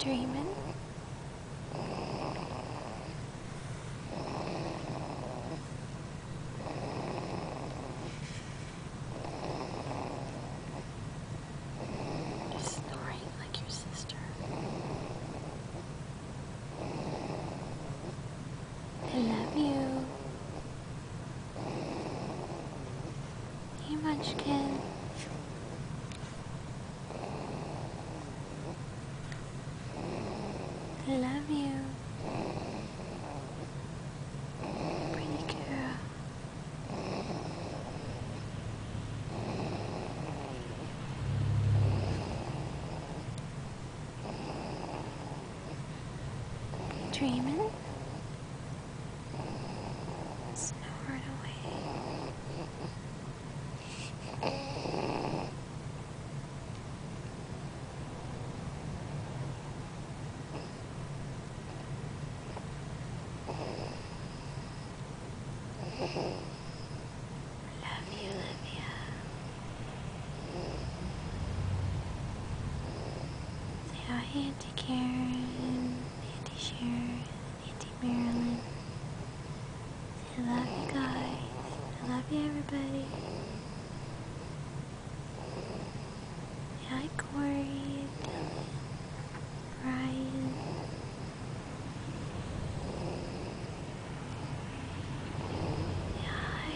Dreaming? Just snoring like your sister. I love you. Hey, Munchkin. I love you. Pretty girl. Dreaming? Snoring away. Love you, Olivia. Say hi, Auntie Karen, Auntie Sharon, Auntie Marilyn. Say I love you guys. I love you, everybody. Say hi, Corey, Dylan, Brian. Say hi.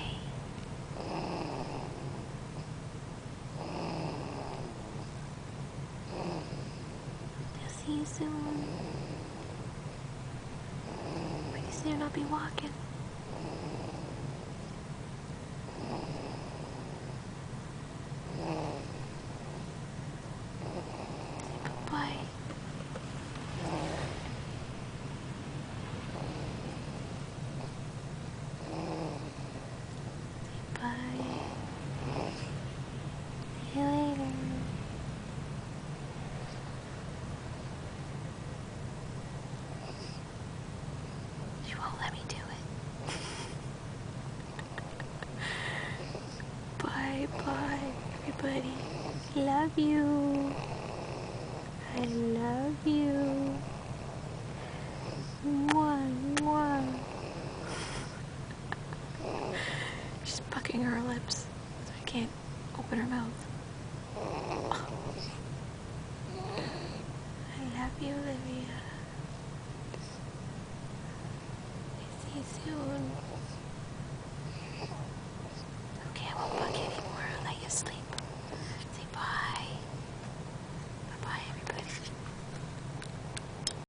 I'll see you soon. Pretty soon I'll be walking. Say bye-bye. Say bye. See you later. She won't let me do it. Bye-bye, everybody. Love you. I love you. Mwah, mwah. She's pucking her lips, so I can't open her mouth. I love you, Olivia.